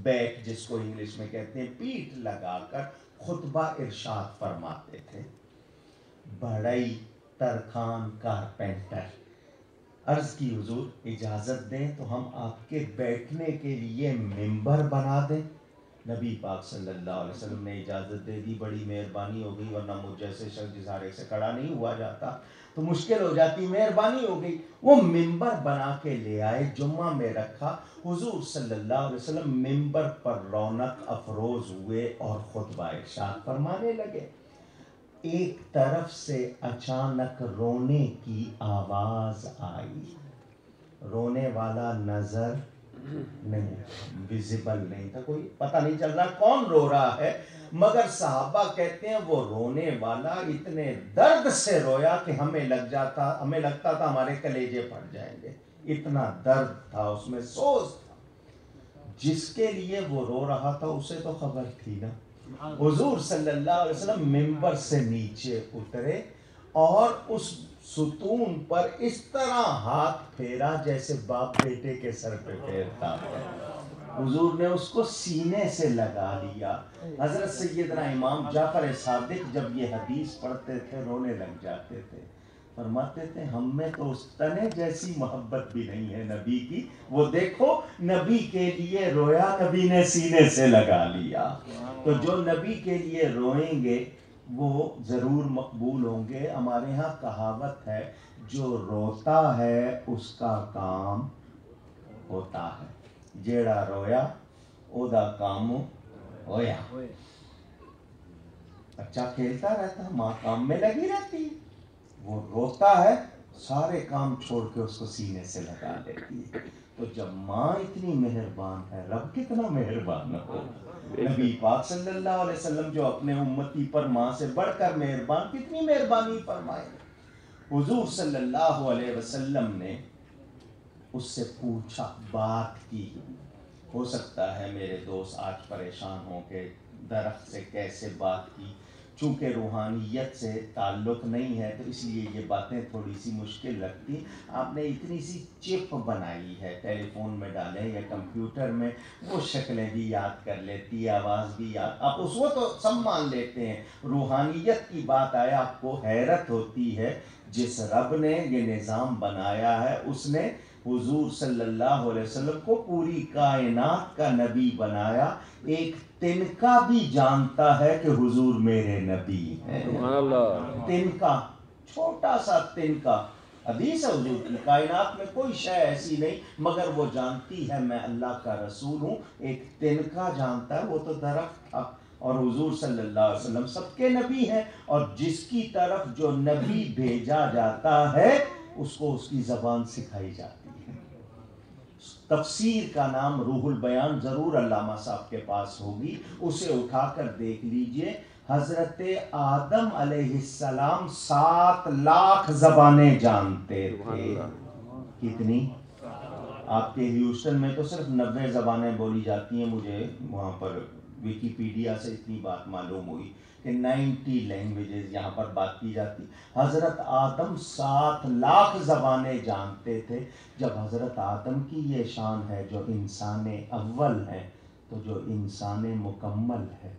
Back جس کو English میں کہتے ہیں، پیٹھ لگا کر خطبہ ارشاد فرماتے تھے. بڑئی ترخان کارپینٹر عرض کی حضور اجازت دیں تو ہم آپ کے بیٹھنے کے لیے ممبر بنا دیں. نبی پاک صلی اللہ علیہ وسلم نے اجازت دے دی. بڑی مہربانی ہو گئی، ورنہ مجھ جیسے شخص جسارے سے کھڑا نہیں ہوا جاتا تو مشکل ہو جاتی. مہربانی ہو گئی. وہ ممبر بنا کے لے آئے، جمعہ میں رکھا. حضور صلی اللہ علیہ وسلم ممبر پر رونق افروز ہوئے اور خطبہ ارشاد فرمانے لگے. ایک طرف سے اچانک رونے کی آواز آئی. رونے والا نظر نہیں، ویزیبل نہیں تھا، کوئی پتہ نہیں چل رہا کون رو رہا ہے، مگر صحابہ کہتے ہیں وہ رونے والا اتنے درد سے رویا کہ ہمیں لگتا تھا ہمارے کلیجے پھٹ جائیں گے. اتنا درد تھا اس میں، سوز تھا. جس کے لیے وہ رو رہا تھا اسے تو خبر تھی نا. حضور صلی اللہ علیہ وسلم ممبر سے نیچے اترے اور اس ستون پر اس طرح ہاتھ پھیرا جیسے باپ بیٹے کے سر پہ پھیرتا ہے. حضور نے اس کو سینے سے لگا لیا. حضرت سیدنا امام جعفر صادق جب یہ حدیث پڑھتے تھے رونے لگ جاتے تھے. فرماتے تھے ہم میں تو اس تنے جیسی محبت بھی نہیں ہے نبی کی. وہ دیکھو نبی کے لیے رویا، نبی نے سینے سے لگا لیا. تو جو نبی کے لیے روئیں گے وہ ضرور مقبول ہوں گے. ہمارے ہاں کہاوت ہے جو روتا ہے اس کا کام ہوتا ہے. جیڑا رویا او دا کام ہویا. بچہ کھیلتا رہتا، ماں کام میں لگی رہتی ہے، وہ روتا ہے سارے کام چھوڑ کے اس کو سینے سے لگا لیتی ہے. تو جب ماں اتنی مہربان ہے، رب کتنا مہربان ہو. نبی پاک صلی اللہ علیہ وسلم جو اپنے امتی پر ماں سے بڑھ کر مہربان، کتنی مہربانی فرمائے. حضور صلی اللہ علیہ وسلم نے اس سے پوچھا، بات کی. ہو سکتا ہے میرے دوست آج پریشان ہوں کہ درخت سے کیسے بات کی. چونکہ روحانیت سے تعلق نہیں ہے تو اس لیے یہ باتیں تھوڑی سی مشکل لگتی. آپ نے اتنی سی چپ بنائی ہے، ٹیلی فون میں ڈالیں یا کمپیوٹر میں، وہ شکلیں بھی یاد کر لیتی، آواز بھی یاد، آپ اس وہ تو سب مان لیتے ہیں. روحانیت کی بات آئے آپ کو حیرت ہوتی ہے. جس رب نے یہ نظام بنایا ہے اس نے حضور صلی اللہ علیہ وسلم کو پوری کائنات کا نبی بنایا. ایک تنکا بھی جانتا ہے کہ حضور میرے نبی ہیں. تنکا، چھوٹا سا تنکا. حدیث ہے حضور کی، کائنات میں کوئی شے ایسی نہیں مگر وہ جانتی ہے میں اللہ کا رسول ہوں. ایک تنکا جانتا ہے، وہ تو درخت تھا. اور حضور صلی اللہ علیہ وسلم سب کے نبی ہیں، اور جس کی طرف جو نبی بھیجا جاتا ہے اس کو اس کی زبان سکھائی جاتی ہے. تفسیر کا نام روح البیان ضرور علامہ صاحب کے پاس ہوگی، اسے اٹھا کر دیکھ لیجئے. حضرت آدم علیہ السلام 7 لاکھ زبانیں جانتے تھے. کتنی؟ آپ کے ہیوسٹن میں تو صرف 90 زبانیں بولی جاتی ہیں. مجھے وہاں پر ویکیپیڈیا سے اتنی بات معلوم ہوئی کہ 90 لینگویجز یہاں پر بات کی جاتی. حضرت آدم 7 لاکھ زبانیں جانتے تھے. جب حضرت آدم کی یہ شان ہے جو انسان اول ہے، تو جو انسان مکمل ہے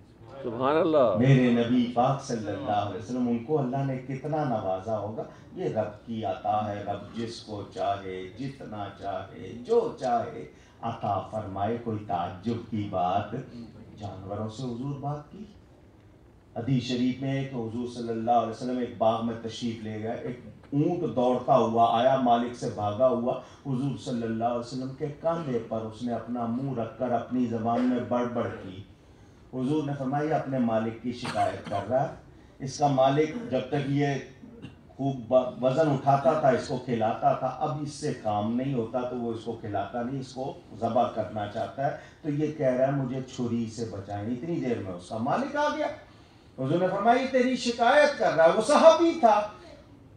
سبحان اللہ، میرے نبی پاک صلی اللہ علیہ وسلم، ان کو اللہ نے کتنا نوازا ہوگا. یہ رب کی عطا ہے. رب جس کو چاہے، جتنا چاہے، جو چاہے عطا فرمائے. کوئی تعجب کی بات. جانوروں سے حضور بات کی. حدیث شریف میں کہ حضور صلی اللہ علیہ وسلم ایک باغ میں تشریف لے گئے. ایک اونٹ دوڑتا ہوا آیا، مالک سے بھاگا ہوا. حضور صلی اللہ علیہ وسلم کے کاندھے پر اس نے اپنا منہ رکھ کر اپنی زبان میں بڑبڑ کی. حضور نے فرمایا اپنے مالک کی شکایت کر رہا ہے. اس کا مالک جب تک یہ خوب وزن اٹھاتا تھا اس کو کھلاتا تھا، اب اس سے کام نہیں ہوتا تو وہ اس کو کھلاتا نہیں، اس کو ذبح کرنا چاہتا ہے. تو یہ کہہ رہا ہے مجھے چھری سے بچائیں. اتنی دیر میں اس کا مالک آ گیا. حضور نے فرمایا یہ تیری شکایت کر رہا ہے. وہ صحابی تھا.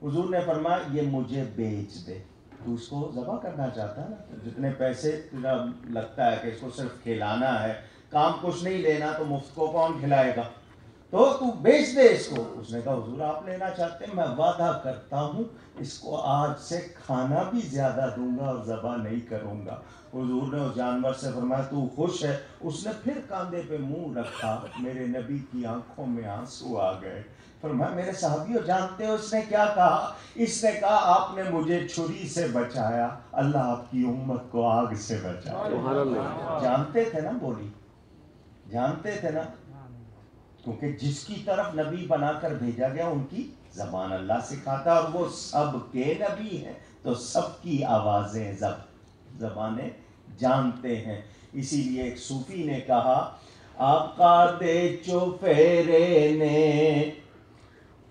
حضور نے فرمایا یہ مجھے بیچ دے. تو اس کو ذبح کرنا چاہتا ہے نا، جتنے پیسے لگتا ہے کہ اس کو صرف کھلانا ہے، کام کچھ نہیں لینا، تو مفت کو کون کھلائے گا. تو بیچ دے اس کو. اس نے کہا حضور آپ لینا چاہتے ہیں, میں وعدہ کرتا ہوں اس کو آج سے کھانا بھی زیادہ دوں گا اور ذبح نہیں کروں گا. حضور نے اس جانور سے فرمایا تو خوش ہے؟ اس نے پھر کاندھے پہ منہ رکھا. میرے نبی کی آنکھوں میں آنسو آ گئے. فرمایا میرے صحابیوں جانتے ہو اس نے کیا کہا؟ اس نے کہا آپ نے مجھے چھری سے بچایا, اللہ آپ کی امت کو آگ سے بچایا. جانتے تھے نا بولی, جانتے تھے نا, کیونکہ جس کی طرف نبی بنا کر بھیجا گیا ان کی زبان اللہ سکھاتا, اور وہ سب کے نبی ہیں تو سب کی آوازیں زبانیں جانتے ہیں. اسی لیے ایک صوفی نے کہا آقا دے چوفیرے نے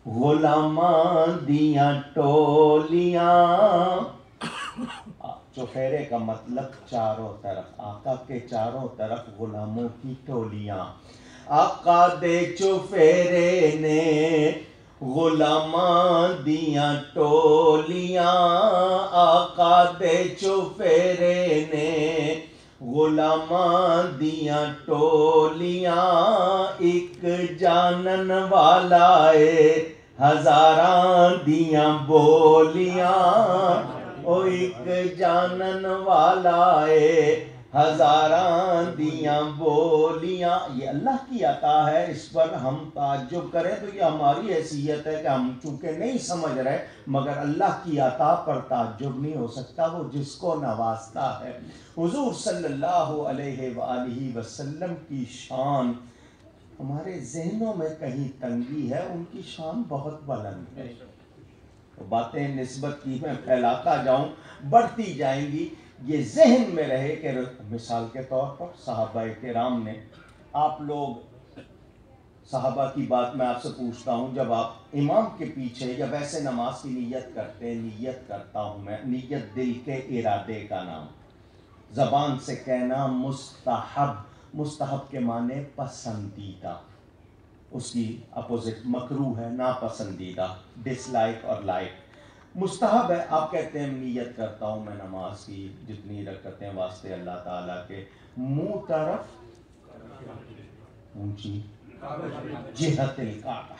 غلامان دیاں ٹولیاں. چوفیرے کا مطلب چاروں طرف, آقا کے چاروں طرف غلاموں کی ٹولیاں. آقا دے چوفیرے نے غلامان دیاں ٹولیاں, آقا دے چوفیرے نے غلامان دیاں ٹولیاں. ایک جانن والا اے ہزاراں دیاں بولیاں, او ایک جانن والا اے ہزاراں دیاں بولیاں. یہ اللہ کی عطا ہے, اس پر ہم تعجب کریں تو یہ ہماری حیثیت ہے کہ ہم چونکہ نہیں سمجھ رہے, مگر اللہ کی عطا پر تعجب نہیں ہو سکتا, وہ جس کو نوازتا ہے. حضور صلی اللہ علیہ وآلہ وسلم کی شان ہمارے ذہنوں میں کہیں تنگی ہے, ان کی شان بہت بلند ہے. باتیں نسبت کی میں پھیلاتا جاؤں بڑھتی جائیں گی. یہ ذہن میں رہے کہ مثال کے طور پر صحابہ کرام نے, آپ لوگ صحابہ کی بات میں آپ سے پوچھتا ہوں, جب آپ امام کے پیچھے یا ویسے نماز کی نیت کرتے, نیت کرتا ہوں میں, نیت دل کے ارادے کا نام, زبان سے کہنا مستحب, مستحب کے معنی پسندیدہ, اس کی اپوزٹ مکروہ ہے ناپسندیدہ, ڈس لائک اور لائک. مستحب ہے, آپ کہتے ہیں نیت کرتا ہوں میں نماز کی جتنی رکعتیں واسطے اللہ تعالیٰ کے, منہ طرف اونچی جہت الکعبہ.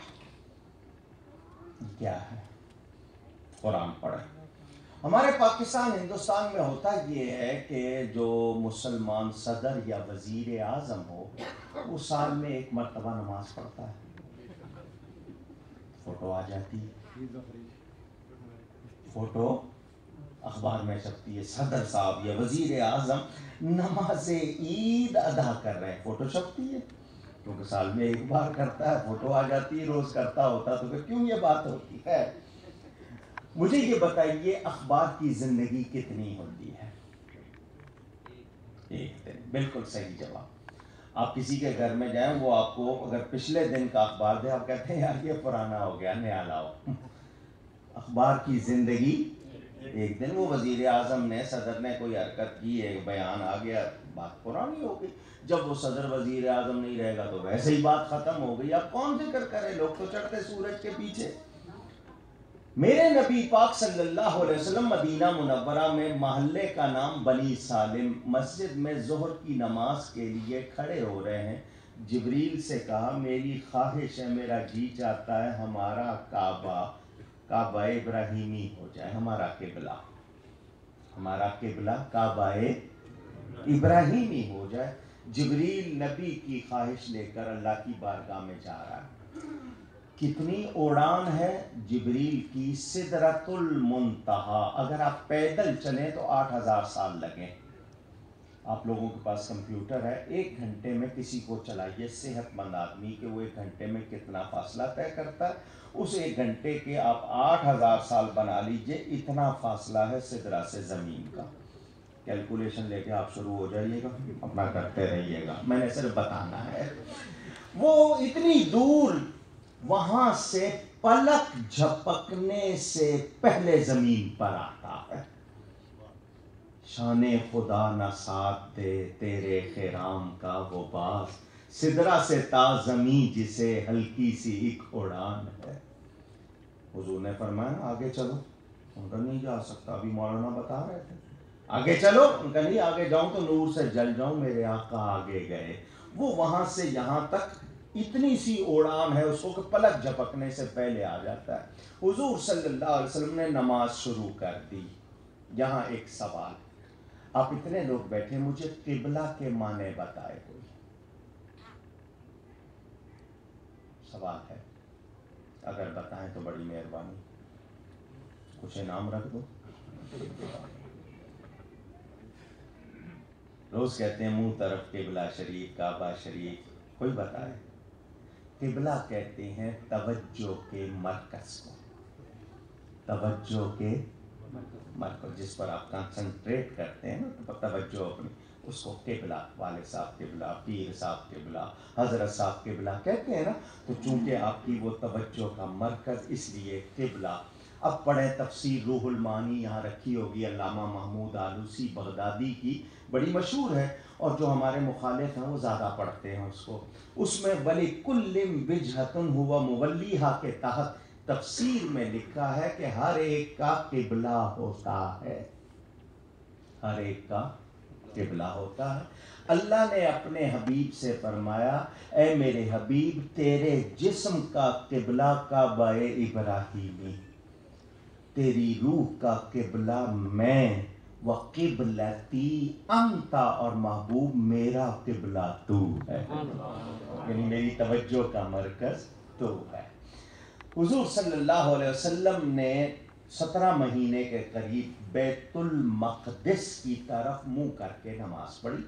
کیا ہے؟ قرآن پڑھیں. ہمارے پاکستان ہندوستان میں ہوتا یہ ہے کہ جو مسلمان صدر یا وزیر اعظم ہو وہ سال میں ایک مرتبہ نماز پڑھتا ہے, فوٹو آ جاتی ہے, فوٹو اخبار میں چھپتی ہے, صدر صاحب یا وزیر اعظم نماز عید ادا کر رہے ہیں, فوٹو چھپتی ہے, کیونکہ سال میں ایک بار کرتا ہے, فوٹو آ جاتی ہے. روز کرتا ہوتا تو پھر کیوں یہ بات ہوتی ہے؟ مجھے یہ بتائیے اخبار کی زندگی کتنی ہوتی ہے؟ ایک دن. بالکل صحیح جواب. آپ کسی کے گھر میں جائیں, وہ آپ کو اگر پچھلے دن کا اخبار دے, آپ کہتے ہیں یار یہ پرانا ہو گیا, نیا لاؤ. اخبار کی زندگی ایک دن. وہ وزیر اعظم نے, صدر نے کوئی حرکت کی, ایک بیان آ گیا, بات پرانی ہو گئی. جب وہ صدر وزیر اعظم نہیں رہے گا تو ویسے ہی بات ختم ہو گئی. اب کون ذکر کرے, لوگ تو چڑھتے سورج کے پیچھے. میرے نبی پاک صلی اللہ علیہ وسلم مدینہ منورہ میں محلے کا نام بنی سالم, مسجد میں ظہر کی نماز کے لیے کھڑے ہو رہے ہیں. جبریل سے کہا میری خواہش ہے, میرا جی چاہتا ہے ہمارا کعبہ ابراہیمی ہو جائے, ہمارا قبلہ کعبہ ابراہیمی ہو جائے. جبریل نبی کی خواہش لے کر اللہ کی بارگاہ میں جا رہا ہے. کتنی اڑان ہے جبریل کی؟ سدرۃ المنتہا. اگر آپ پیدل چلیں تو 8000 سال لگیں. آپ لوگوں کے پاس کمپیوٹر ہے, 1 گھنٹے میں کسی کو چلائیے, صحت مند آدمی کہ وہ 1 گھنٹے میں کتنا فاصلہ طے کرتا ہے, اس 1 گھنٹے کے آپ 8000 سال بنا لیجئے. اتنا فاصلہ ہے سدرہ سے زمین کا. کیلکولیشن لے کے آپ شروع ہو جائیے گا, اپنا کرتے رہیے گا, میں نے صرف بتانا ہے. وہ اتنی دور, وہاں سے پلک جھپکنے سے پہلے زمین پر آتا ہے. شان خدا نہ ساتھ دے تیرے خرام کا وہ باز, سدرہ سے تا زمین جسے ہلکی سی ایک اڑان ہے. حضور نے فرمایا آگے چلو. ان کا نہیں جا سکتا, ابھی مولانا بتا رہے تھے آگے چلو. ان کا نہیں, آگے جاؤں تو نور سے جل جاؤں. میرے آقا آگے گئے. وہ وہاں سے یہاں تک اتنی سی اڑان ہے اس کو کہ پلک جھپکنے سے پہلے آ جاتا ہے۔ حضور صلی اللہ علیہ وسلم نے نماز شروع کر دی۔ یہاں ایک سوال، آپ اتنے لوگ بیٹھے، مجھے قبلہ کے معنی بتائے کوئی؟ سوال ہے، اگر بتائیں تو بڑی مہربانی، کچھ انعام رکھ دو۔ روز کہتے ہیں منہ طرف قبلہ شریف، کعبہ شریف، کوئی بتائے؟ قبلہ کہتے ہیں توجہ کے مرکز کو، توجہ کے مرکز جس پر آپ کنسنٹریٹ کرتے ہیں نا، توجہ اپنی، اس کو قبلہ، والد صاحب قبلہ، پیر صاحب قبلہ، حضرت صاحب قبلہ کہتے ہیں نا۔ تو چونکہ آپ کی وہ توجہ کا مرکز، اس لیے قبلہ۔ اب پڑھیں تفسیر روح المعانی، یہاں رکھی ہوگی، علامہ محمود آلوسی بغدادی کی، بڑی مشہور ہے، اور جو ہمارے مخالف ہیں وہ زیادہ پڑھتے ہیں اس کو۔ اس میں وَلِكُلٍّ وِجْهَةٌ هُوَ مُوَلِّيهَا کے تحت تفسیر میں لکھا ہے کہ ہر ایک کا قبلہ ہوتا ہے، ہر ایک کا قبلہ ہوتا ہے۔ اللہ نے اپنے حبیب سے فرمایا، اے میرے حبیب، تیرے جسم کا قبلہ کعبہ ابراہیمی، تیری روح کا قبلہ میں، وقبلتی انت، اور محبوب میرا قبلہ تو ہے، یعنی میری توجہ کا مرکز تو ہے۔ حضور صلی اللہ علیہ وسلم نے 17 مہینے کے قریب بیت المقدس کی طرف منہ کر کے نماز پڑھی۔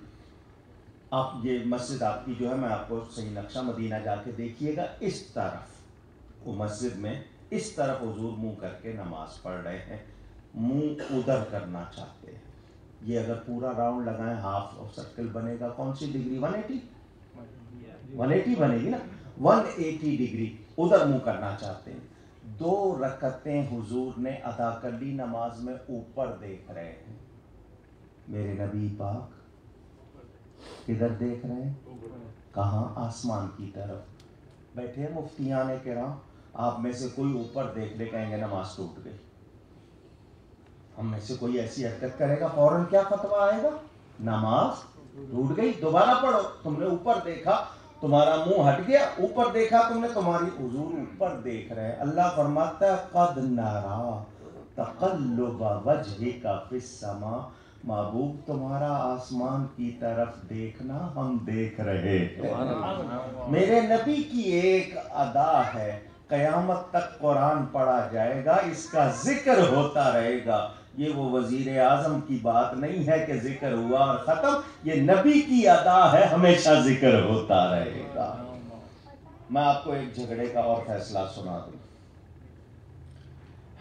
آپ یہ مسجد آپ کی جو ہے، میں آپ کو صحیح نقشہ مدینہ جا کے دیکھیے گا، اس طرف وہ مسجد میں اس طرف حضور منہ کر کے نماز پڑھ رہے ہیں، منہ ادھر کرنا چاہتے ہیں۔ یہ اگر پورا راؤنڈ لگائیں، ہاف آف سرکل بنے گا، کون سی ڈگری؟ 180 بنے گی نا، 180 ڈگری ادھر منہ کرنا چاہتے ہیں۔ 2 رکعتیں حضور نے ادا کر لی، نماز میں اوپر دیکھ رہے ہیں۔ میرے نبی پاک کدھر دیکھ رہے ہیں؟ کہاں؟ آسمان کی طرف۔ بیٹھے مفتیان کرام، آپ میں سے کوئی اوپر دیکھ لے، کہیں گے نماز ٹوٹ گئی۔ ہم میں سے کوئی ایسی حرکت کرے گا، فوراً کیا فتویٰ آئے گا؟ نماز ٹوٹ گئی، دوبارہ پڑھو۔ تم نے اوپر دیکھا، تمہارا منہ ہٹ گیا، اوپر دیکھا تم نے، تمہاری حضور اوپر دیکھ رہے ہیں۔ اللہ فرماتا ہے قد نرا تقلب وجهک فی السماء، محبوب تمہارا آسمان کی طرف دیکھنا ہم دیکھ رہے ہیں۔ میرے نبی کی ایک ادا ہے، قیامت تک قرآن پڑھا جائے گا، اس کا ذکر ہوتا رہے گا۔ یہ وہ وزیر اعظم کی بات نہیں ہے کہ ذکر ہوا اور ختم، یہ نبی کی ادا ہے، ہمیشہ ذکر ہوتا رہے گا۔ میں آپ کو ایک جھگڑے کا اور فیصلہ سنا دوں۔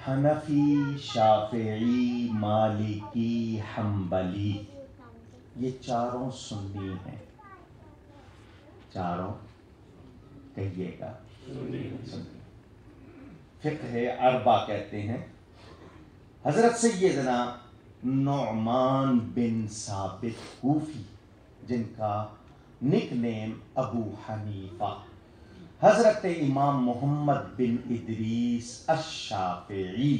حنفی، شافعی، مالکی، حنبلی، یہ چاروں سنی ہیں، چاروں کہیے گا سنی۔ فقہ اربع کہتے ہیں۔ حضرت سیدنا نعمان بن ثابت کوفی، جن کا نک نیم ابو حنیفہ، حضرت امام محمد بن ادریس الشافعی،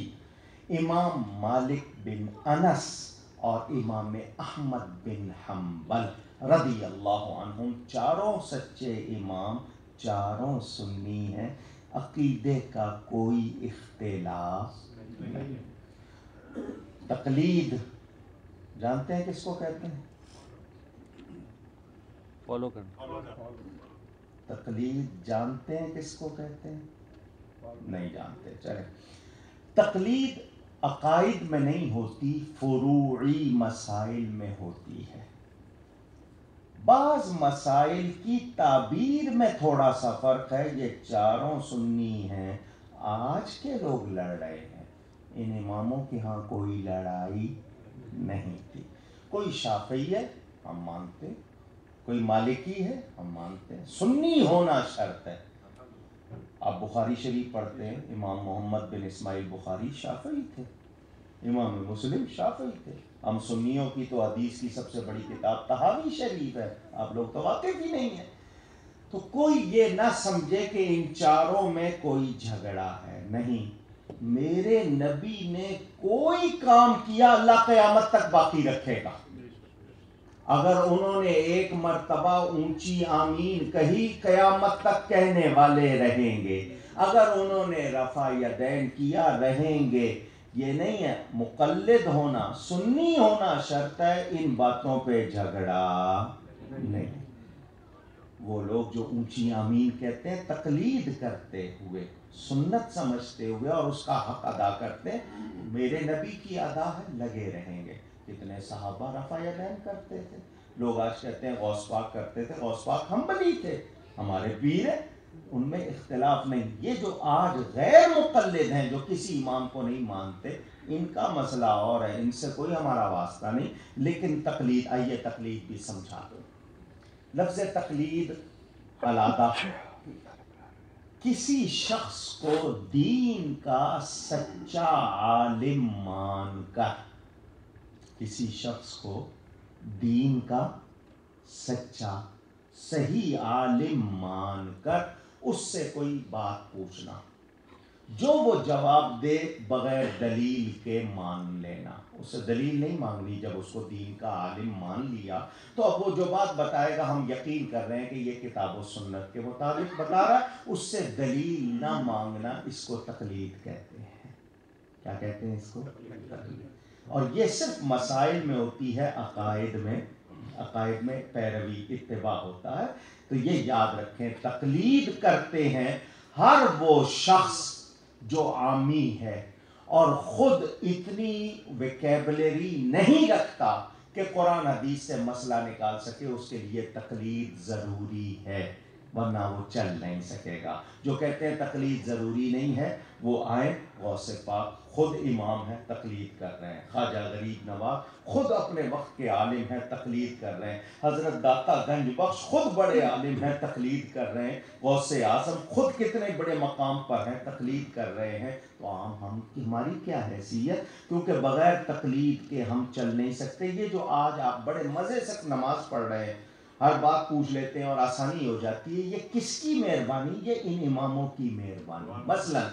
امام مالک بن انس اور امام احمد بن حنبل رضی اللہ عنہم، چاروں سچے امام، چاروں سنی ہیں، عقیدے کا کوئی اختلاف نہیں۔ تقلید جانتے ہیں کس کو کہتے ہیں؟ فالو کرنا۔ تقلید جانتے ہیں کس کو کہتے ہیں؟ نہیں جانتے، چلے۔ تقلید عقائد میں نہیں ہوتی، فروعی مسائل میں ہوتی ہے۔ بعض مسائل کی تعبیر میں تھوڑا سا فرق ہے، یہ چاروں سنی ہیں۔ آج کے لوگ لڑ رہے ہیں، ان اماموں کے ہاں کوئی لڑائی نہیں تھی۔ کوئی شافعی ہے ہم مانتے، کوئی مالکی ہے ہم مانتے ہیں، سنی ہونا شرط ہے۔ آپ بخاری شریف پڑھتے ہیں، امام محمد بن اسماعیل بخاری شافعی تھے، امام مسلم شافعی تھے۔ ہم سنیوں کی تو حدیث کی سب سے بڑی کتاب طحاوی شریف ہے، آپ لوگ تو واقف ہی نہیں ہیں۔ تو کوئی یہ نہ سمجھے کہ ان چاروں میں کوئی جھگڑا ہے، نہیں۔ میرے نبی نے کوئی کام کیا اللہ قیامت تک باقی رکھے گا۔ اگر انہوں نے ایک مرتبہ اونچی آمین کہی قیامت تک کہنے والے رہیں گے، اگر انہوں نے رفع یدین کیا رہیں گے۔ یہ نہیں ہے مقلد ہونا، سنی ہونا شرط ہے، ان باتوں پہ جھگڑا نہیں۔ وہ لوگ جو اونچی آمین کہتے ہیں تقلید کرتے ہوئے، سنت سمجھتے ہوئے اور اس کا حق ادا کرتے ہیں، میرے نبی کی ادا ہے، لگے رہیں گے۔ کتنے صحابہ رفع یدین کرتے تھے، لوگ آج کہتے ہیں غوث پاک کرتے تھے، غوث پاک حنبلی تھے، ہمارے پیر ہیں، ان میں اختلاف نہیں۔ یہ جو آج غیر مقلد ہیں، جو کسی امام کو نہیں مانتے، ان کا مسئلہ اور ہے، ان سے کوئی ہمارا واسطہ نہیں۔ لیکن تقلید، آئیے تقلید بھی سمجھا دو۔ لفظ تقلید علیحدہ، کسی شخص کو دین کا سچا عالم مان کر، کسی شخص کو دین کا سچا صحیح عالم مان کر اس سے کوئی بات پوچھنا، جو وہ جواب دے بغیر دلیل کے مان لینا۔ اس سے دلیل نہیں مانگنی۔ جب اس کو دین کا عالم مان لیا تو اب وہ جو بات بتائے گا ہم یقین کر رہے ہیں کہ یہ کتاب و سنت کے مطابق بتا رہا ہے، اس سے دلیل نہ مانگنا، اس کو تقلید کہتے ہیں۔ کیا کہتے ہیں اس کو؟ تقلید۔ اور یہ صرف مسائل میں ہوتی ہے، عقائد میں پیروی اتباع ہوتا ہے۔ تو یہ یاد رکھیں، تقلید کرتے ہیں ہر وہ شخص جو عامی ہے اور خود اتنی ویکیبلری نہیں رکھتا کہ قرآن حدیث سے مسئلہ نکال سکے، اس کے لیے تقلید ضروری ہے، ورنہ وہ چل نہیں سکے گا۔ جو کہتے ہیں تقلید ضروری نہیں ہے، وہ آئیں، غوث پاک خود امام ہے، تقلید کر رہے ہیں۔ خواجہ غریب نواز خود اپنے وقت کے عالم ہیں، تقلید کر رہے ہیں۔ حضرت داتا گنج بخش خود بڑے عالم ہیں، تقلید کر رہے ہیں۔ غوث اعظم خود کتنے بڑے مقام پر ہیں، تقلید کر رہے ہیں۔ تو ہماری کیا حیثیت؟ کیونکہ بغیر تقلید کے ہم چل نہیں سکتے۔ یہ جو آج آپ بڑے مزے سے نماز پڑھ رہے ہیں، ہر بات پوچھ لیتے ہیں اور آسانی ہو جاتی ہے، یہ کس کی مہربانی؟ یہ ان اماموں کی مہربانی۔ مثلا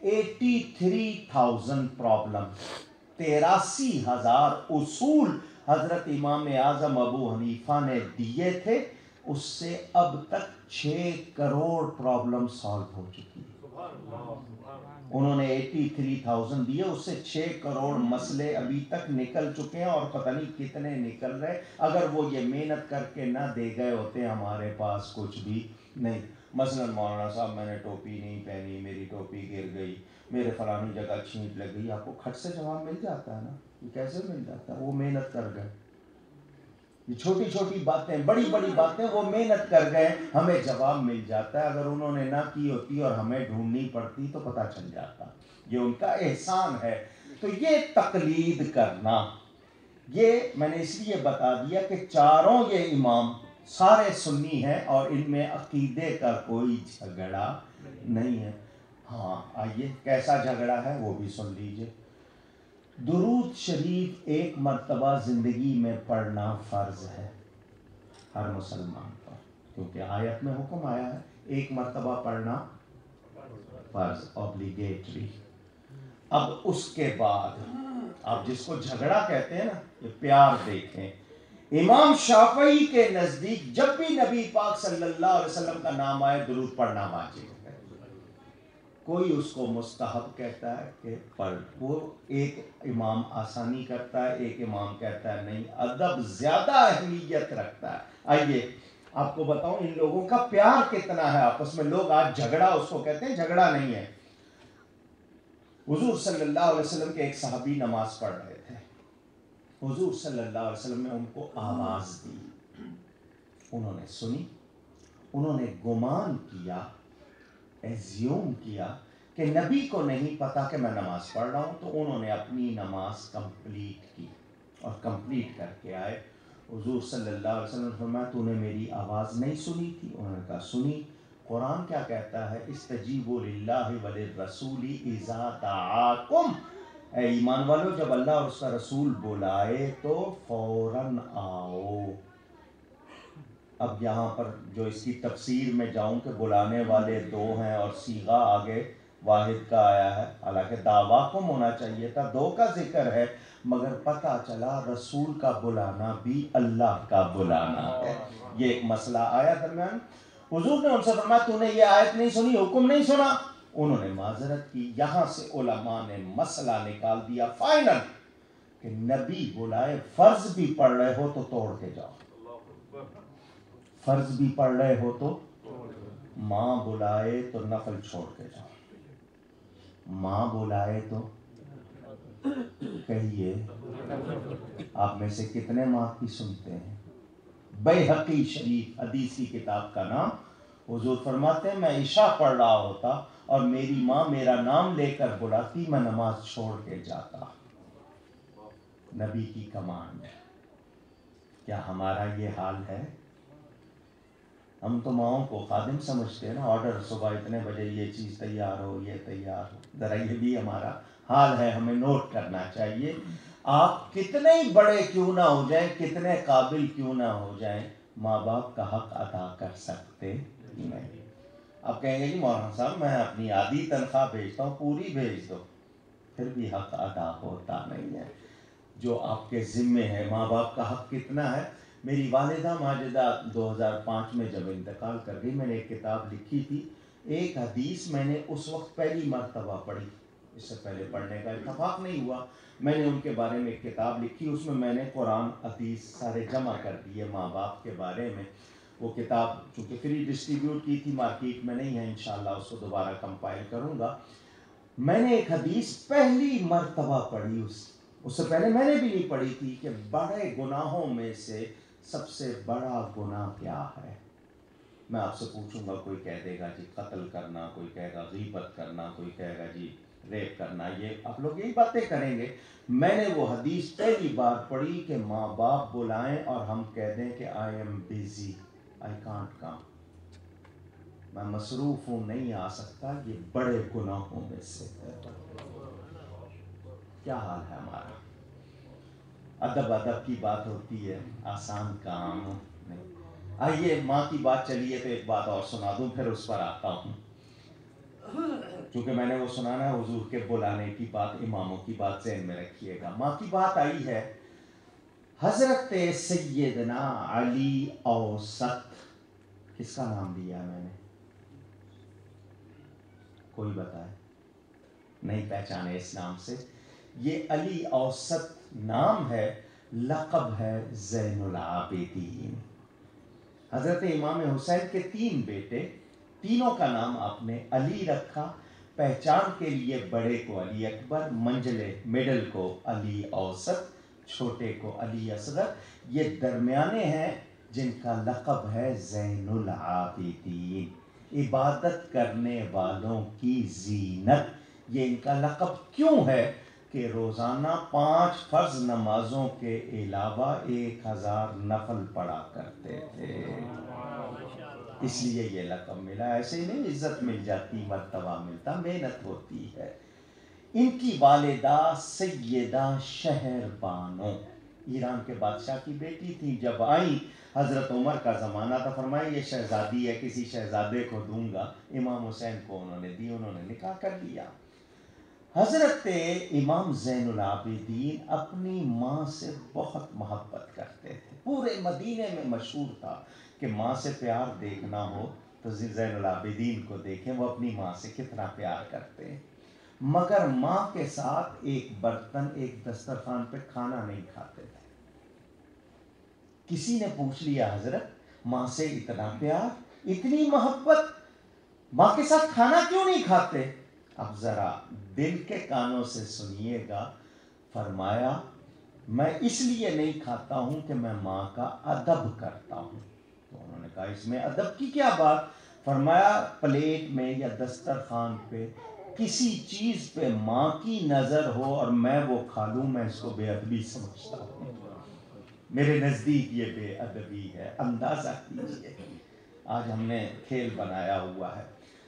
83,000 پرابلم، 83,000 اصول حضرت امام اعظم ابو حنیفہ نے دیے تھے، اس سے اب تک 6 کروڑ پرابلم سالو ہو چکی ہے۔ انہوں نے 83,000 دیے، اس سے 6 کروڑ مسئلے ابھی تک نکل چکے ہیں، اور پتہ نہیں کتنے نکل رہے۔ اگر وہ یہ محنت کر کے نہ دے گئے ہوتے، ہمارے پاس کچھ بھی نہیں۔ مثلا مولانا صاحب میں نے ٹوپی نہیں پہنی، میری ٹوپی گر گئی، میرے فلانی جگہ چھینٹ لگ گئی، آپ کو کھٹ سے جواب مل جاتا ہے نا؟ یہ کیسے مل جاتا ہے؟ وہ محنت کر گئے۔ یہ چھوٹی چھوٹی باتیں، بڑی بڑی باتیں وہ محنت کر گئے، ہمیں جواب مل جاتا ہے۔ اگر انہوں نے نہ کی ہوتی اور ہمیں ڈھونڈنی پڑتی تو پتہ چل جاتا۔ یہ ان کا احسان ہے۔ تو یہ تقلید کرنا، یہ میں نے اس لیے بتا دیا کہ چاروں یہ امام سارے سنی ہیں اور ان میں عقیدے کا کوئی جھگڑا نہیں ہے۔ ہاں آئیے کیسا جھگڑا ہے وہ بھی سن لیجئے۔ درود شریف ایک مرتبہ زندگی میں پڑھنا فرض ہے ہر مسلمان پر، کیونکہ آیت میں حکم آیا ہے ایک مرتبہ پڑھنا فرض، اوبلیگیٹری۔ اب اس کے بعد آپ جس کو جھگڑا کہتے ہیں نا، یہ پیار دیکھیں۔ امام شافعی کے نزدیک جب بھی نبی پاک صلی اللہ علیہ وسلم کا نام آئے درود پڑھنا واجب ہے۔ کوئی اس کو مستحب کہتا ہے کہ پڑھ، وہ ایک امام آسانی کرتا ہے، ایک امام کہتا ہے نہیں، ادب زیادہ اہمیت رکھتا ہے۔ آئیے آپ کو بتاؤں ان لوگوں کا پیار کتنا ہے آپس میں۔ لوگ آج جھگڑا اس کو کہتے ہیں، جھگڑا نہیں ہے۔ حضور صلی اللہ علیہ وسلم کے ایک صحابی نماز پڑھ رہے تھے، حضور صلی اللہ علیہ وسلم نے ان کو آواز دی، انہوں نے سنی، انہوں نے گمان کیا، ایزیوم کیا کہ نبی کو نہیں پتا کہ میں نماز پڑھ رہا ہوں، تو انہوں نے اپنی نماز کمپلیٹ کی اور کمپلیٹ کر کے آئے۔ حضور صلی اللہ علیہ وسلم نے فرمایا تو نے میری آواز نہیں سنی تھی؟ انہوں نے کہا سنی۔ قرآن کیا کہتا ہے؟ استجیبوا للہ وللرسول اذا دعاکم، اے ایمان والو جب اللہ اور اس کا رسول بلائے تو فوراً آؤ۔ اب یہاں پر جو اس کی تفسیر میں جاؤں کہ بلانے والے دو ہیں اور صیغہ آگے واحد کا آیا ہے، حالانکہ دعویٰ ہونا چاہیے تھا، دو کا ذکر ہے، مگر پتہ چلا رسول کا بلانا بھی اللہ کا بلانا ہے۔ یہ ایک مسئلہ آیا درمیان، حضور نے ان سے فرمایا تو نے یہ آیت نہیں سنی، حکم نہیں سنا؟ انہوں نے معذرت کی۔ یہاں سے علماء نے مسئلہ نکال دیا فائنل کہ نبی بلائے، فرض بھی پڑھ رہے ہو تو توڑ کے جاؤ، فرض بھی پڑھ رہے ہو تو، ماں بلائے تو نفل چھوڑ کے جاؤ، ماں بلائے تو کہیے آپ میں سے کتنے ماں کی سنتے ہیں؟ بیہقی شریف حدیث کی کتاب کا نام، حضور فرماتے ہیں میں عشاء پڑھ رہا ہوتا اور میری ماں میرا نام لے کر بلاتی، میں نماز چھوڑ کے جاتا۔ نبی کی کمانڈ ہے۔ کیا ہمارا یہ حال ہے؟ ہم تو ماؤں کو خادم سمجھتے ہیں نا، آرڈر صبح اتنے بجے یہ چیز تیار ہو، یہ تیار ہو۔ ذرا یہ بھی ہمارا حال ہے، ہمیں نوٹ کرنا چاہیے۔ آپ کتنے ہی بڑے کیوں نہ ہو جائیں، کتنے قابل کیوں نہ ہو جائیں، ماں باپ کا حق ادا کر سکتے نہیں۔ آپ کہیں گے جی مولانا صاحب میں اپنی آدھی تنخواہ بھیجتا ہوں، پوری بھیج دو، پھر بھی حق ادا ہوتا نہیں ہے جو آپ کے ذمے ہے۔ ماں باپ کا حق کتنا ہے؟ میری والدہ ماجدہ 2005 میں جب انتقال کر گئی، میں نے ایک کتاب لکھی تھی، ایک حدیث میں نے اس وقت پہلی مرتبہ پڑھی، اس سے پہلے پڑھنے کا اتفاق نہیں ہوا۔ میں نے ان کے بارے میں ایک کتاب لکھی، اس میں نے قرآن حدیث سارے جمع کر دیے ماں باپ کے بارے میں۔ وہ کتاب چونکہ فری ڈسٹریبیوٹ کی تھی، مارکیٹ میں نہیں ہے، انشاءاللہ اس کو دوبارہ کمپائل کروں گا۔ میں نے ایک حدیث پہلی مرتبہ پڑھی، اس سے پہلے میں نے بھی نہیں پڑھی تھی، کہ بڑے گناہوں میں سے سب سے بڑا گناہ کیا ہے؟ میں آپ سے پوچھوں گا، کوئی کہہ دے گا جی قتل کرنا، کوئی کہے گا غیبت کرنا، کوئی کہے گا جی ریپ کرنا، یہ آپ لوگ یہی باتیں کریں گے۔ میں نے وہ حدیث پہلی بار پڑھی کہ ماں باپ بلائیں اور ہم کہہ دیں کہ I am busy, I can't come, میں مصروف ہوں، نہیں آ سکتا، یہ بڑے گناہوں میں سے ہے۔ کیا حال ہے ہمارا؟ ادب کی بات ہوتی ہے، آسان کام نہیں۔ آئیے ماں کی بات چلی ہے تو ایک بات اور سنا دوں، پھر اس پر آتا ہوں، چونکہ میں نے وہ سنانا ہے حضور کے بلانے کی بات، اماموں کی بات ذہن میں رکھیے گا۔ ماں کی بات آئی ہے، حضرت سیدنا علی اوسط، کس کا نام لیا میں نے؟ کوئی بتائے؟ نہیں پہچانے اس نام سے؟ یہ علی اوسط نام ہے، لقب ہے زین العابدین۔ حضرت امام حسین کے 3 بیٹے، تینوں کا نام آپ نے علی رکھا، پہچان کے لیے بڑے کو علی اکبر، منجلے مڈل کو علی اوسط، چھوٹے کو علی اصغر، یہ درمیانے ہیں جن کا لقب ہے زین العابدین، عبادت کرنے والوں کی زینت۔ یہ ان کا لقب کیوں ہے؟ کہ روزانہ 5 فرض نمازوں کے علاوہ 1000 نفل پڑھا کرتے تھے، اس لیے یہ لقب ملا۔ ایسے ہی نہیں عزت مل جاتی، مرتبہ ملتا، محنت ہوتی ہے۔ ان کی والدہ سیدہ شہر بانو ایران کے بادشاہ کی بیٹی تھی۔ جب آئیں، حضرت عمر کا زمانہ تھا، فرمایا یہ شہزادی ہے، کسی شہزادے کو دوں گا۔ امام حسین کو انہوں نے دی، انہوں نے نکاح کر لیا۔ حضرت امام زین العابدین اپنی ماں سے بہت محبت کرتے تھے، پورے مدینے میں مشہور تھا کہ ماں سے پیار دیکھنا ہو تو زین العابدین کو دیکھیں، وہ اپنی ماں سے کتنا پیار کرتے ہیں، مگر ماں کے ساتھ ایک برتن، ایک دسترخوان پہ کھانا نہیں کھاتے تھے۔ کسی نے پوچھ لیا حضرت ماں سے اتنا پیار، اتنی محبت، ماں کے ساتھ کھانا کیوں نہیں کھاتے؟ اب ذرا دل کے کانوں سے سنیے گا۔ فرمایا میں اس لیے نہیں کھاتا ہوں کہ میں ماں کا ادب کرتا ہوں۔ تو انہوں نے کہا اس میں ادب کی کیا بات؟ فرمایا پلیٹ میں یا دسترخوان پہ کسی چیز پہ ماں کی نظر ہو اور میں وہ کھا لوں، میں اس کو بے ادبی سمجھتا ہوں، میرے نزدیک یہ بے ادبی ہے۔ اندازہ کیجیے، آج ہم نے کھیل بنایا ہوا ہے۔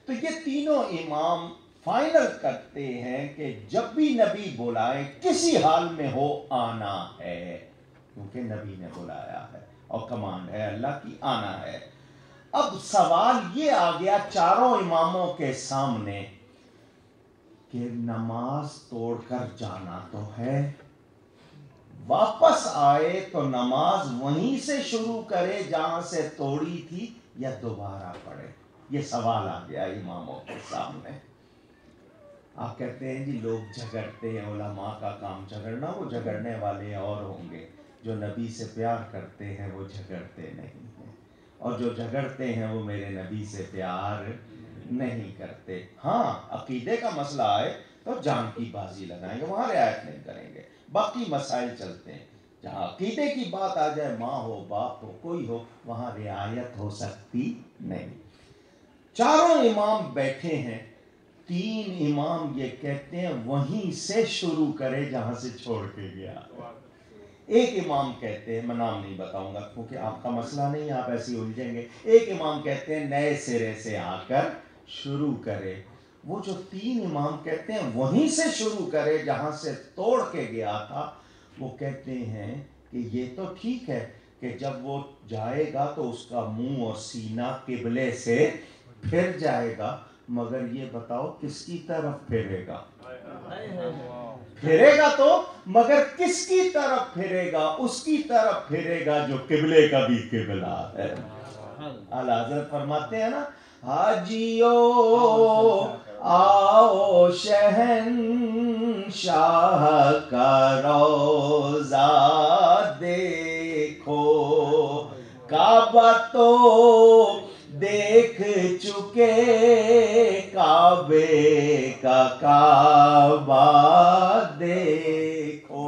تو یہ تینوں امام فائنل کرتے ہیں کہ جب بھی نبی بلائے کسی حال میں ہو آنا ہے، کیونکہ نبی نے بلایا ہے اور کمانڈ ہے اللہ کی، آنا ہے۔ اب سوال یہ آ گیا چاروں اماموں کے سامنے کہ نماز توڑ کر جانا تو ہے، واپس آئے تو نماز وہیں سے شروع کرے جہاں سے توڑی تھی یا دوبارہ پڑھے؟ یہ سوال آ گیا اماموں کے سامنے۔ آپ کہتے ہیں جی لوگ جھگڑتے ہیں، علماء کا کام جھگڑنا، وہ جھگڑنے والے اور ہوں گے، جو نبی سے پیار کرتے ہیں وہ جھگڑتے نہیں ہیں، اور جو جھگڑتے ہیں وہ میرے نبی سے پیار نہیں کرتے۔ ہاں عقیدے کا مسئلہ آئے تو جان کی بازی لگائیں گے، وہاں رعایت نہیں کریں گے، باقی مسائل چلتے ہیں۔ جہاں عقیدے کی بات آ جائے، ماں ہو باپ ہو کوئی ہو، وہاں رعایت ہو سکتی نہیں۔ چاروں امام بیٹھے ہیں، تین امام یہ کہتے ہیں وہیں سے شروع کرے جہاں سے چھوڑ کے گیا۔ ایک امام کہتے ہیں، میں نام نہیں بتاؤں گا کیونکہ آپ کا مسئلہ نہیں، آپ ایسے الجھیں گے، ایک امام کہتے ہیں نئے سرے سے آ کر شروع کرے۔ وہ جو تین امام کہتے ہیں وہیں سے شروع کرے جہاں سے توڑ کے گیا تھا، وہ کہتے ہیں کہ یہ تو ٹھیک ہے کہ جب وہ جائے گا تو اس کا منہ اور سینہ قبلے سے پھر جائے گا، مگر یہ بتاؤ کس کی طرف پھیرے گا؟ پھیرے گا تو مگر کس کی طرف پھیرے گا؟ اس کی طرف پھیرے گا جو قبلے کا بھی قبلہ ہے۔ اعلیٰ حضرت فرماتے ہیں نا، حاجیو آؤ شہنشاہ کا روضہ دیکھو، کعبہ تو دیکھ چکے، کعبے کا کعبہ دیکھو۔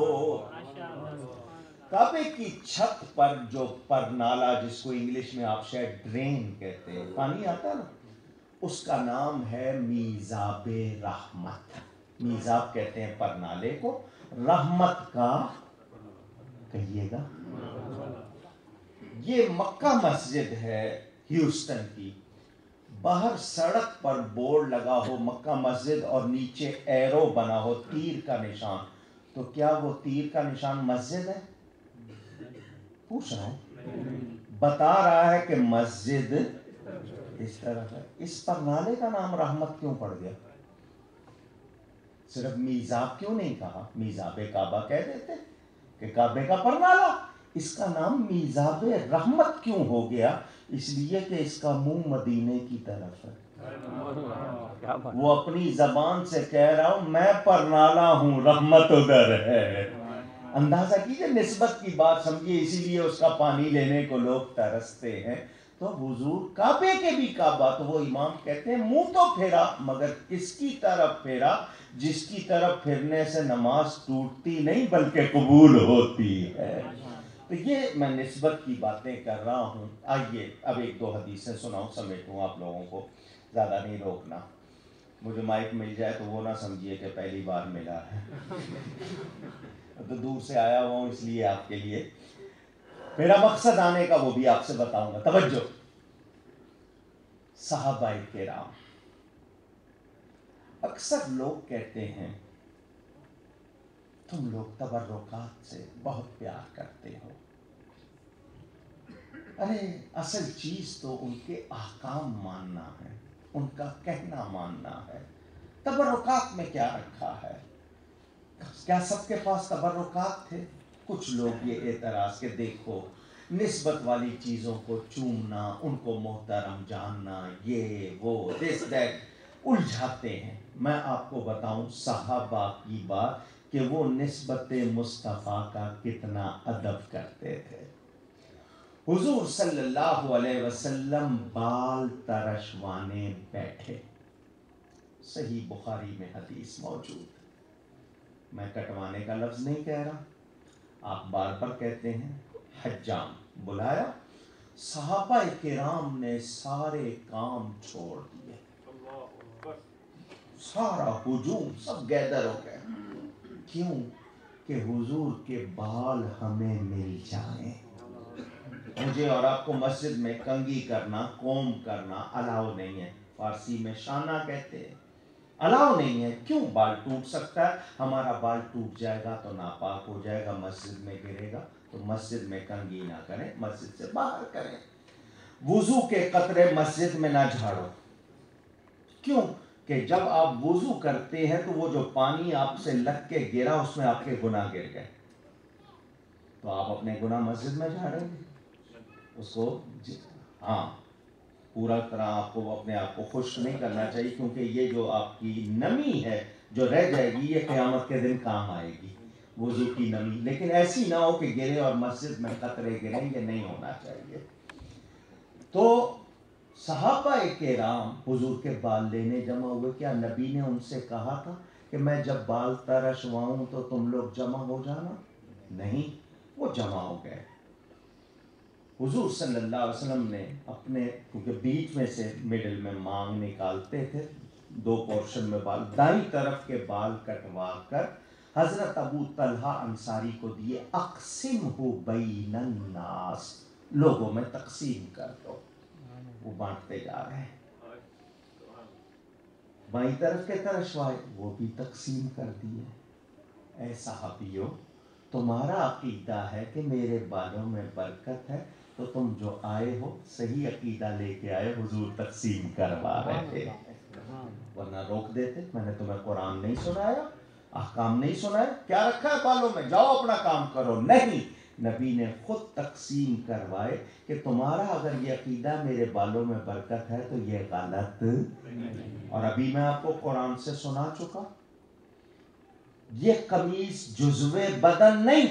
کعبے کی چھت پر جو پرنالہ، جس کو انگلش میں آپ شاید ڈرین کہتے ہیں، پانی آتا نا، اس کا نام ہے میزاب رحمت۔ میزاب کہتے ہیں پرنالے کو، رحمت کا کہیے گا۔ یہ مکہ مسجد ہے ہیوسٹن کی، باہر سڑک پر بورڈ لگا ہو مکہ مسجد اور نیچے ایرو بنا ہو تیر کا نشان، تو کیا وہ تیر کا نشان مسجد ہے؟ پوچھ رہا ہوں، بتا رہا ہے کہ مسجد اس طرف ہے۔ اس پرنالے کا نام رحمت کیوں پڑ گیا؟ صرف میزاب کیوں نہیں کہا؟ میزاب کعبہ کہہ دیتے کہ کعبے کا پرنالہ، اس کا نام میزاب رحمت کیوں ہو گیا؟ اس لیے کہ اس کا منہ مدینے کی طرف ہے۔ وہ اپنی زبان سے کہہ رہا ہوں میں پرنالہ ہوں، رحمت ادھر ہے۔ اندازہ کیجئے، نسبت کی بات سمجھیے، اسی لیے اس کا پانی لینے کو لوگ ترستے ہیں۔ تو حضور کعبے کے بھی کعبہ، تو وہ امام کہتے ہیں منہ تو پھیرا، مگر کس کی طرف پھیرا؟ جس کی طرف پھرنے سے نماز ٹوٹتی نہیں بلکہ قبول ہوتی ہے۔ تو یہ میں نسبت کی باتیں کر رہا ہوں۔ آئیے اب ایک دو حدیثیں سناؤں، سمیٹوں آپ لوگوں کو، زیادہ نہیں روکنا۔ مجھے مائک مل جائے تو وہ نہ سمجھیے کہ پہلی بار ملا ہے، تو دور سے آیا ہوا ہوں اس لیے آپ کے لیے میرا مقصد آنے کا وہ بھی آپ سے بتاؤں گا۔ توجہ، صحابہ کرام، اکثر لوگ کہتے ہیں تم لوگ تبرکات سے بہت پیار کرتے ہو۔ ارے اصل چیز تو ان کے احکام ماننا ہے، ان کا کہنا ماننا ہے۔ تبرکات میں کیا رکھا ہے؟ کیا سب کے پاس تبرکات تھے؟ کچھ لوگ یہ اعتراض کہ دیکھو نسبت والی چیزوں کو چومنا، ان کو محترم جاننا، یہ وہ دس دیٹ الجھاتے ہیں۔ میں آپ کو بتاؤں صحابہ کی بات کہ وہ نسبت مصطفیٰ کا کتنا ادب کرتے تھے۔ حضور صلی اللہ علیہ وسلم بال ترشوانے بیٹھے، صحیح بخاری میں حدیث موجود۔ میں کٹوانے کا لفظ نہیں کہہ رہا، آپ بار بار کہتے ہیں۔ حجام بلایا، صحابہ کرام نے سارے کام چھوڑ دیے، سارا ہجوم سب گیدر ہو گئے۔ کیوں؟ کہ حضور کے بال ہمیں مل جائیں۔ مجھے اور آپ کو مسجد میں کنگھی کرنا، کوم کرنا الاؤ نہیں ہے، فارسی میں شانہ کہتے ہیں، الاؤ نہیں ہے۔ کیوں؟ بال ٹوٹ سکتا ہے، ہمارا بال ٹوٹ جائے گا تو ناپاک ہو جائے گا، مسجد میں گرے گا، تو مسجد میں کنگھی نہ کریں، مسجد سے باہر کریں۔ وضو کے قطرے مسجد میں نہ جھاڑو۔ کیوں؟ کہ جب آپ وضو کرتے ہیں تو وہ جو پانی آپ سے لگ کے گرا اس میں آپ کے گناہ گر گئے، تو آپ اپنے گناہ مسجد میں جھاڑیں گے اس کو؟ ہاں، پورا طرح آپ کو اپنے آپ کو خشک نہیں کرنا چاہیے، کیونکہ یہ جو آپ کی نمی ہے جو رہ جائے گی یہ قیامت کے دن کام آئے گی، وضو کی نمی، لیکن ایسی نہ ہو کہ گرے اور مسجد میں قطرے گریں، یہ نہیں ہونا چاہیے۔ تو صحابہ کرام حضور کے بال لینے جمع ہوئے، کیا نبی نے ان سے کہا تھا کہ میں جب بال ترشواؤں تو تم لوگ جمع ہو جانا؟ نہیں، وہ جمع ہو گئے۔ حضور صلی اللہ علیہ وسلم نے اپنے، کیونکہ بیچ میں سے مڈل میں مانگ نکالتے تھے، 2 پورشن میں بال، دائیں طرف کے بال کٹوا کر حضرت ابو طلحہ انصاری کو دیے، اقسمہ بین الناس، لوگوں میں تقسیم کر دو۔ وہ بانٹتے جا رہے ہیں۔ بائیں طرف کے ترشوائے وہ بھی تقسیم کر دیے۔ اے صحابیوں، تمہارا عقیدہ ہے کہ میرے بالوں میں برکت ہے، تو تم جو آئے ہو صحیح عقیدہ لے کے آئے، حضور تقسیم کروا رہے تھے، ورنہ روک دیتے۔ میں نے تمہیں قرآن نہیں سنایا، احکام نہیں سنایا، کیا رکھا ہے بالوں میں، جاؤ اپنا کام کرو؟ نہیں، نبی نے خود تقسیم کروائے کہ تمہارا اگر یہ عقیدہ میرے بالوں میں برکت ہے تو یہ غلط، اور ابھی میں آپ کو قرآن سے سنا چکا، یہ قمیص جزو بدن نہیں،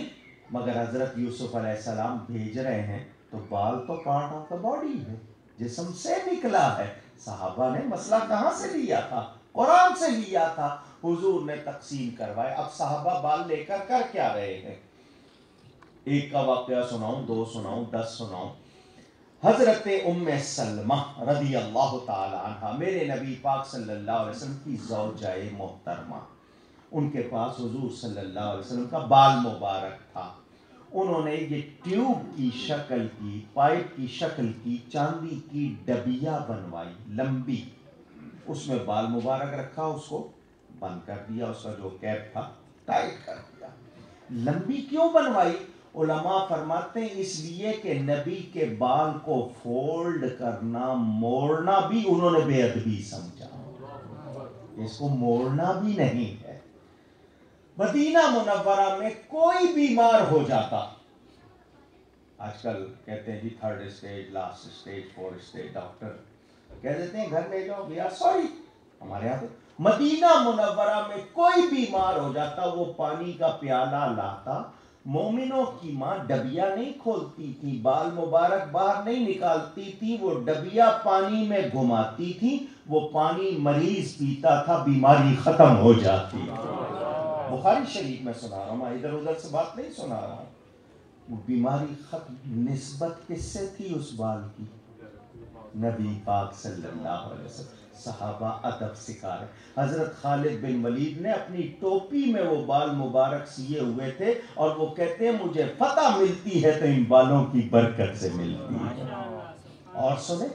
مگر حضرت یوسف علیہ السلام بھیج رہے ہیں تو بال تو پارٹ آف دا باڈی ہے، جسم سے نکلا ہے۔ صحابہ نے مسئلہ کہاں سے لیا تھا؟ قرآن سے لیا تھا۔ حضور نے تقسیم کروائے۔ اب صحابہ بال لے کر کر کیا رہے ہیں؟ ایک کا واقعہ سناؤں، 2 سناؤں، 10 سناؤں؟ حضرت ام سلمہ رضی اللہ تعالی عنہ، میرے نبی پاک صلی اللہ علیہ وسلم کی زوجہ محترمہ، ان کے پاس حضور صلی اللہ علیہ وسلم کا بال مبارک تھا۔ انہوں نے یہ ٹیوب کی شکل کی، پائپ کی شکل کی چاندی کی ڈبیا بنوائی لمبی، اس میں بال مبارک رکھا، اس کو بند کر دیا، اس کا جو کیپ تھا ٹائٹ کر دیا۔ لمبی کیوں بنوائی؟ علماء فرماتے ہیں اس لیے کہ نبی کے بال کو فولڈ کرنا، موڑنا بھی انہوں نے بے ادبی سمجھا، اس کو موڑنا بھی نہیں ہے۔ مدینہ منورہ میں کوئی بیمار ہو جاتا، آج کل کہتے ہیں جی 3rd stage, last stage, 4th stage, doctor کہہ دیتے ہیں گھر لے جاؤ، وی آر سوری۔ ہمارے یہاں مدینہ منورہ میں کوئی بیمار ہو جاتا، وہ پانی کا پیالہ لاتا، مومنوں کی ماں ڈبیا نہیں کھولتی تھی، بال مبارک باہر نہیں نکالتی تھی، وہ ڈبیا پانی میں گھماتی تھی، وہ پانی مریض پیتا تھا، بیماری ختم ہو جاتی۔ بخاری شریف میں سنا رہا ہوں، میں ادھر ادھر سے بات نہیں سنا رہا ہوں۔ وہ بیماری ختم۔ نسبت کس سے تھی اس بال کی؟ نبی پاک صلی اللہ علیہ وسلم۔ صحابہ ادب سکھا رہے۔ حضرت خالد بن ولید نے اپنی ٹوپی میں وہ بال مبارک سیے ہوئے تھے، اور وہ کہتے ہیں مجھے فتح ملتی ہے تو ان بالوں کی برکت سے ملتی ہے۔ اور سنیں،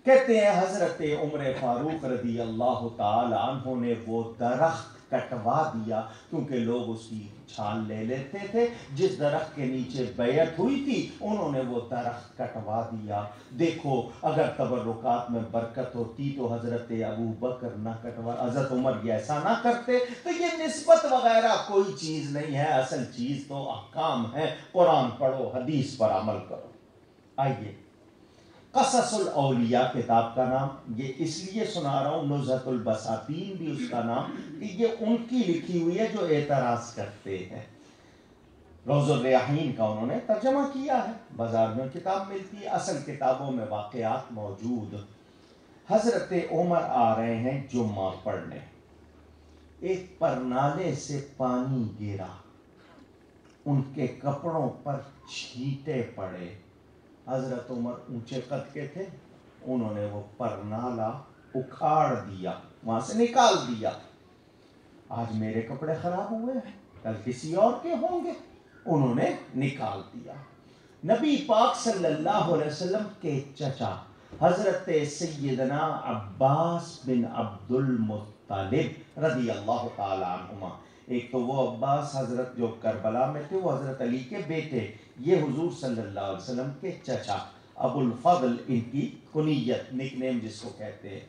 کہتے ہیں حضرت عمر فاروق رضی اللہ تعالی عنہ نے وہ درخت کٹوا دیا، کیونکہ لوگ اس کی چھال لے لیتے تھے، جس درخت کے نیچے بیعت ہوئی تھی انہوں نے وہ درخت کٹوا دیا۔ دیکھو اگر تبرکات میں برکت ہوتی تو حضرت ابو بکر نہ کٹوا، حضرت عمر یہ ایسا نہ کرتے۔ تو یہ نسبت وغیرہ کوئی چیز نہیں ہے، اصل چیز تو احکام ہے۔ قرآن پڑھو، حدیث پر عمل کرو۔ آئیے، قصص الاولیاء کتاب کا نام یہ اس لیے سنا رہا ہوں، نزہۃ البساتین بھی اس کا نام، کہ یہ ان کی لکھی ہوئی ہے جو اعتراض کرتے ہیں۔ روض الریاحین کا انہوں نے ترجمہ کیا ہے، بازار میں کتاب ملتی ہے، اصل کتابوں میں واقعات موجود۔ حضرت عمر آ رہے ہیں جمعہ پڑھنے، ایک پرنالے سے پانی گرا، ان کے کپڑوں پر چھینٹے پڑے۔ حضرت عمر اونچے قد کے تھے، انہوں نے وہ پرنالہ اکھاڑ دیا، وہاں سے نکال دیا۔ آج میرے کپڑے خراب ہوئے ہیں، کل کسی اور کے ہوں گے، انہوں نے نکال دیا۔ نبی پاک صلی اللہ علیہ وسلم کے چچا حضرت سیدنا عباس بن عبد المطلب رضی اللہ تعالی عنہما، ایک تو وہ عباس حضرت جو کربلا میں تھے، وہ حضرت علی کے بیٹے، یہ حضور صلی اللہ علیہ وسلم کے چچا، ابو الفضل ان کی کنیت، نک نیم جس کو کہتے ہیں۔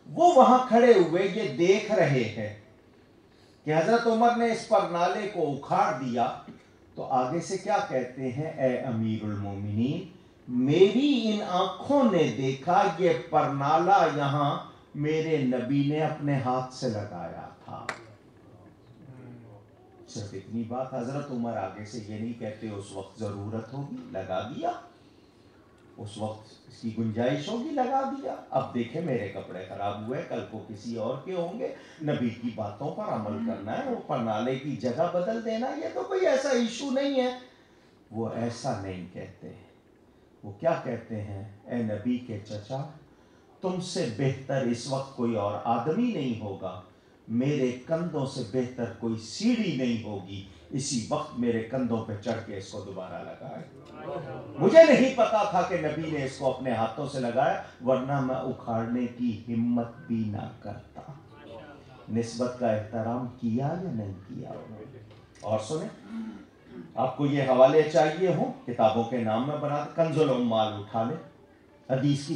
وہ وہاں کھڑے ہوئے یہ دیکھ رہے ہیں کہ حضرت عمر نے اس پرنالے کو اکھاڑ دیا، تو آگے سے کیا کہتے ہیں؟ اے امیر المومنین، میری ان آنکھوں نے دیکھا یہ پرنالہ یہاں میرے نبی نے اپنے ہاتھ سے لگایا تھا۔ صرف اتنی بات، حضرت عمر آگے سے یہ نہیں کہتے اس وقت ضرورت ہوگی لگا دیا، اس وقت اس کی گنجائش ہوگی لگا دیا، اب دیکھیں میرے کپڑے خراب ہوئے، کل کو کسی اور کے ہوں گے، نبی کی باتوں پر عمل کرنا ہے، وہ پرنالے کی جگہ بدل دینا، یہ تو کوئی ایسا ایشو نہیں ہے۔ وہ ایسا نہیں کہتے، وہ کیا کہتے ہیں؟ اے نبی کے چچا، تم سے بہتر اس وقت کوئی اور آدمی نہیں ہوگا، میرے کندھوں سے بہتر کوئی سیڑھی نہیں ہوگی، اسی وقت میرے کندھوں پہ چڑھ کے اس کو دوبارہ لگائے۔ مجھے نہیں پتا تھا کہ نبی نے اس کو اپنے ہاتھوں سے لگایا، ورنہ میں اکھاڑنے کی ہمت بھی نہ کرتا۔ نسبت کا احترام کیا یا نہیں کیا انہوں نے؟ اور سنیں، آپ کو یہ حوالے چاہیے ہوں، کتابوں کے نام میں بنا، کنز العمال اٹھا لیں، حدیث کی